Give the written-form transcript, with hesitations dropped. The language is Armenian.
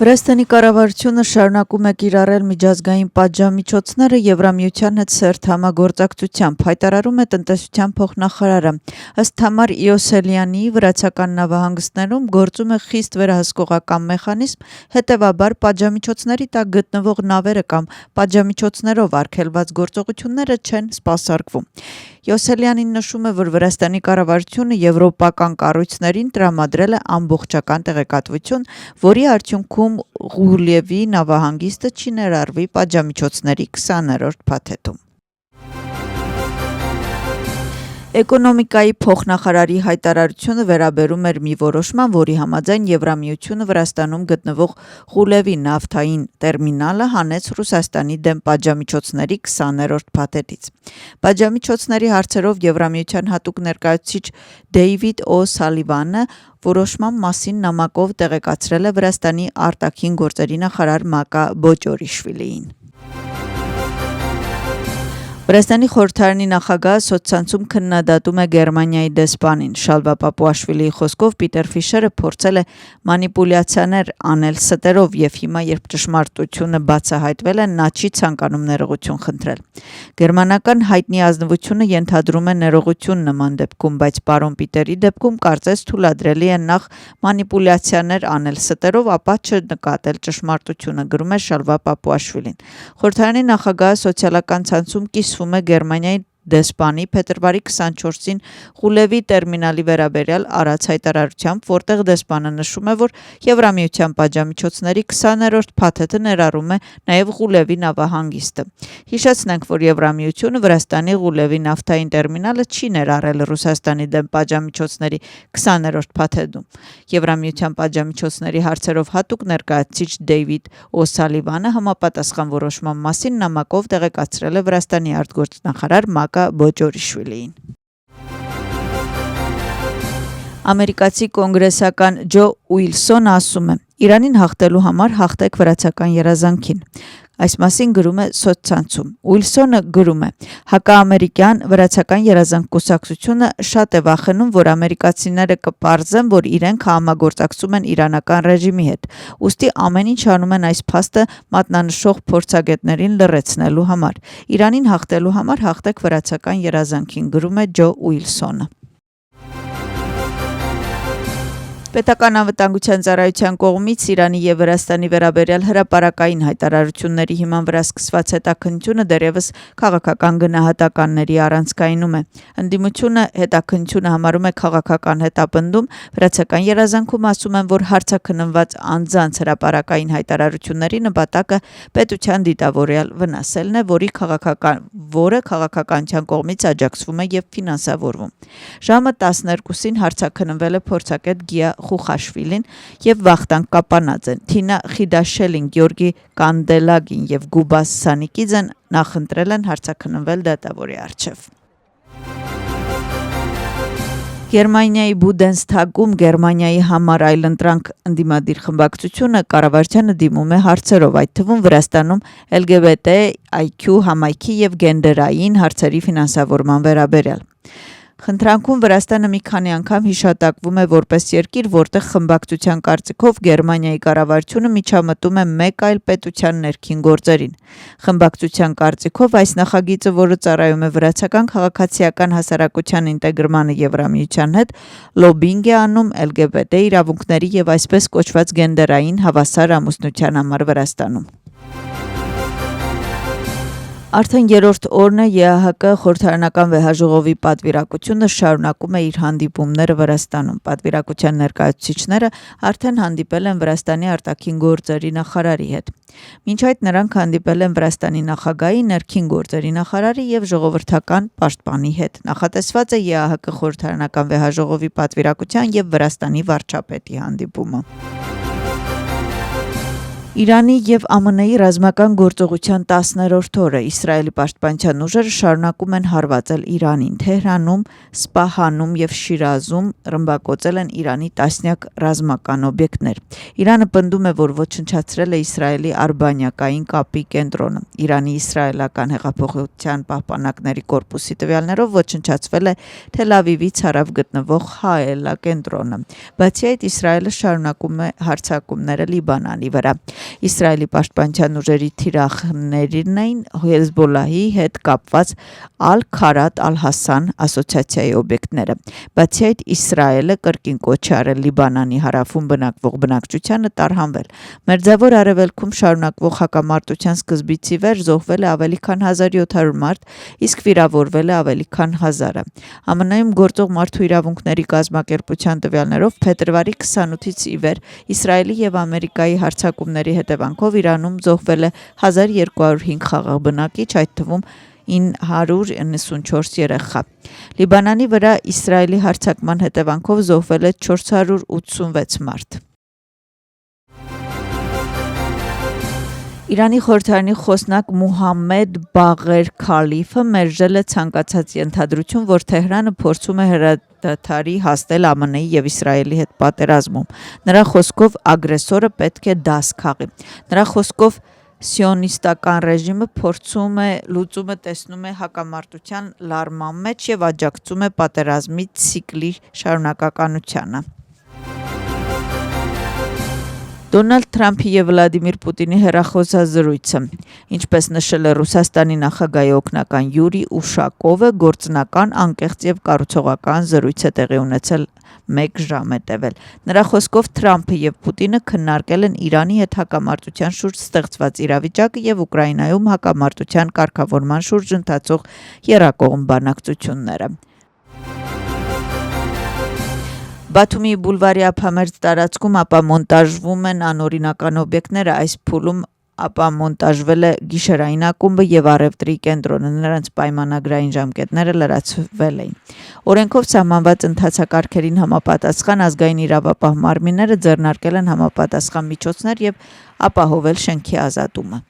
Վրաստանի կառավարությունը շարունակում է կիրառել միջազգային պատժամիջոցները Եվրամիության հետ սերտ համագործակցությամբ, հայտարարում է տնտեսության փոխնախարարը։ Ըստ Թամար Իոսելյանի, վրացական նավահանգստներում գործում է խիստ վերահսկողական մեխանիզմ, հետևաբար պատժամիջոցների տակ գտնվող նավերը կամ պատժամիջոցներով արգելված գործողությունները չեն սպասարկվում։ Իոսելյանին նշում է, որ Վրաստանի կառավարությունը եվրոպական կառույցներին տրամադրել է ամբողջական տեղեկատվություն, որի արդյունքում Ղուլիևի նավահանգիստը չի ներառվի պատժամիջոցների 20-րդ փաթեթում։ Էկոնոմիկայի փոխնախարարի հայտարարությունը վերաբերում էր մի որոշման, որի համաձայն Եվրամիությունը Վրաստանում գտնվող Ղուլիևի նավթային տերմինալը հանեց Ռուսաստանի դեմ պատժամիջոցների 20-րդ փաթեթից։ Պատժամիջոցների հարցերով Եվրամիության հատուկ ներկայացուցիչ Դեյվիդ Օ'Սալիվանը որոշման մասին նամակով տեղեկացրել է Վրաստանի արտաքին գործերի նախարար Մակա Բոճորիշվիլիին։ Վրաստանի խորհրդարանի նախագահը սոցցանցում քննադատում է Գերմանիայի դեսպանին։ Շալվա Պապուաշվիլիի խոսքով Պիտեր Ֆիշերը փորձել է մանիպուլյացիաներ անել ստերով եւ հիմա, երբ ճշմարտությունը բացահայտվել է, նա չի ցանկանում ներողություն խնդրել։ Գերմանական հայտնի ազնվությունը ենթադրում է ներողություն նման դեպքում, բայց պարոն Պիտերի դեպքում կարծես թույլատրելի է նախ մանիպուլյացիաներ անել ստերով, ապա չնկատել ճշմարտությունը, գրում է Շալվա Պապուաշվիլին։ Խորհրդարանի նախագահը սոցիալական ցանցում կիսվում է Գերմանիայի դեսպանի փետրվարի 24-ին Ղուլիևի տերմինալի վերաբերյալ արած հայտարարությամբ, որտեղ դեսպանը նշում է, որ Եվրամիության պատժամիջոցների 20-րդ փաթեթը ներառում է նաև Ղուլիևի նավահանգիստը։ Հիշեցնենք, որ Եվրամիությունը Վրաստանի Ղուլիևի նավթային տերմինալը չի ներառել Ռուսաստանի դեմ պատժամիջոցների 20-րդ փաթեթում։ Եվրամիության պատժամիջոցների հարցերով հատուկ ներկայացուցիչ Դեյվիդ Օ'Սալիվանը համապատասխան որոշման մասին նամակով տեղեկացրել է Վրաստանի արտգործնախարար Մակա Բոճորիշվիլիին։ Ամերիկացի կոնգրեսական Ջո Ուիլսոնը ասում է. Իրանին հաղթելու համար հաղթեք վրացական երազանքին։ Այս մասին գրում է սոցցանցում։ Ուիլսոնը գրում է. հակաամերիկյան վրացական երազանք կուսակցությունը շատ է վախենում, որ ամերիկացիները կպարզեն, որ իրենք համագործակցում են իրանական ռեժիմի հետ։ Ուստի ամեն ինչ անում են այս փաստը մատնանշող փորձագետներին լռեցնելու համար։ Իրանին հաղթելու համար հաղթեք վրացական երազանքին, գրում է Ջո Ուիլսոնը։ Պետական անվտանգության ծառայության կողմից Իրանի եւ Վրաստանի վերաբերյալ հրապարակային հայտարարությունների հիման վրա սկսված հետաքննությունը դեռևս քաղաքական գնահատականների առանցքայնում է։ Ընդդիմությունը հետաքննությունը համարում է քաղաքական հետապնդում, վրացական երազանքում ասում են, որ հարցաքննված անձանց հրապարակային հայտարարությունների նպատակը պետության դիտավորյալ վնասելն է, որը քաղաքականության կողմից աջակցվում է եւ ֆինանսավորվում։ Ժամը 12-ին հարցաքննվել է փորձագետ Գիա Խուխաշվիլին եւ Վախտանգ Կապանաձեն, Թինա Խիդաշելին, Գյորգի Կանդելագին եւ Գուբաս Սանիկիձեն նախընտրել են հարցաքննվել դատավորի առջեւ։ Գերմանիայի Բունդեսթագում Գերմանիայի համար այլընտրանք ընդդիմադիր խմբակցությունը կառավարությանը դիմում է հարցերով, այդ թվում Վրաստանում LGBTIQ համայնքի եւ գենդերային հարցերի ֆինանսավորման վերաբերյալ։ Խնդրանքում Վրաստանը մի քանի անգամ հիշատակվում է որպես երկիր, որտեղ խմբակցության կարծիքով Գերմանիայի կառավարությունը միջամտում է մեկ այլ պետության ներքին գործերին։ Խմբակցության կարծիքով այս նախագիծը, որը ծառայում է վրացական քաղաքացիական հասարակության ինտեգրմանը Եվրամիության հետ, լոբինգ է անում LGBT իրավունքների եւ այսպես կոչված գենդերային հավասար ամուսնության համար Վրաստանում։ Արդեն երրորդ օրն է ԵԱՀԿ խորհրդարանական վեհաժողովի պատվիրակությունը շարունակում է իր հանդիպումները Վրաստանում։ Պատվիրակության ներկայացուցիչները արդեն հանդիպել են Վրաստանի արտաքին գործերի նախարարի հետ։ Մինչ այդ նրանք հանդիպել են Վրաստանի նախագահի, ներքին գործերի նախարարի եւ ժողովրդական պաշտպանի հետ։ Նախատեսված է ԵԱՀԿ խորհրդարանական վեհաժողովի պատվիրակության եւ Վրաստանի վարչապետի հանդիպումը։ Իրանի և ԱՄՆ-ի ռազմական գործողության 10-րդ օրը Իսրայելի պաշտպանության ուժերը շարունակում են հարվածել Իրանին։ Թեհրանում, Սպահանում և Շիրազում ռմբակոծել են Իրանի տասնյակ ռազմական օբյեկտներ։ Իրանը պնդում է, որ ոչնչացրել է Իսրայելի արբանյակային կապի կենտրոնը։ Իրանի իսրայելական հեղափոխության պահպանակների կորպուսի տվյալներով ոչնչացվել է Թել Ավիվից հարավ գտնվող Հաելա կենտրոնը։ Բացի այդ, Իսրայելը շարունակում է հարձակումները Լիբանանի վրա։ Իսրայելի պաշտպանության ուժերի թիրախներն էին Հեզբոլլահի հետ կապված Ալ-Քարաթ Ալ-Հասան ասոցիացիայի օբյեկտները։ Բացի այդ, Իսրայելը կրկին կոչ է արել Լիբանանի հարավում բնակվող բնակչությանը տարհանվել։ Մերձավոր Արևելքում շարունակվող հակամարտության սկզբից ի վեր զոհվել է ավելի քան 1700 մարդ, իսկ վիրավորվել է ավելի քան 1000-ը։ ԱՄՆ-ում գործող մարդու իրավունքների կազմակերպության տվյալներով փետրվարի 28-ից ի վեր Իսրայելի և Ամերիկայի հարձակումների հետևանքով Իրանում զոհվել է 1205 խաղաղ բնակիչ, այդ թվում 994 երեխա։ Լիբանանի վրա Իսրայելի հարձակման հետևանքով զոհվել է 486 մարդ։ Իրանի խորհրդարանի խոսնակ Մուհամմեդ Բաղեր Քալիֆը մերժել է ցանկացած ենթադրություն, որ Թեհրանը փորձում է հրադադարի հասնել ԱՄՆ-ի և Իսրայելի հետ պատերազմում։ Նրա խոսքով ագրեսորը պետք է դաս քաղի։ Նրա խոսքով սիոնիստական ռեժիմը լուծումը տեսնում է հակամարտության լարման մեջ և աջակցում է պատերազմի ցիկլի շարունակականությանը։ Դոնալդ Թրամփի և Վլադիմիր Պուտինի հեռախոսազրույցը։ Ինչպես նշել է Ռուսաստանի նախագահի օգնական Յուրի Ուշակովը, գործնական, անկեղծ և կառուցողական զրույց է տեղի ունեցել, 1 ժամ է տևել։ Նրա խոսքով Թրամփը և Պուտինը քննարկել են Իրանի հետ հակամարտության շուրջ ստեղծված իրավիճակը և Ուկրաինայում հակամարտության կարգավորման շուրջ ընթացող եռակողմ բանակցությունները։ Բաթումի Բուլվարի ափամերձ տարածքում ապամոնտաժվում են անօրինական օբյեկտները։ Այս փուլում ապամոնտաժվել է գիշերային ակումբը և առևտրի կենտրոնը, նրանց պայմանագրային ժամկետները լրացվել էին։ Օրենքով սահմանված ընթացակարգերին համապատասխան ազգային իրավապահ մարմինները ձեռնարկել են համապատասխան միջոցներ և ապահովել շենքի ազատումը։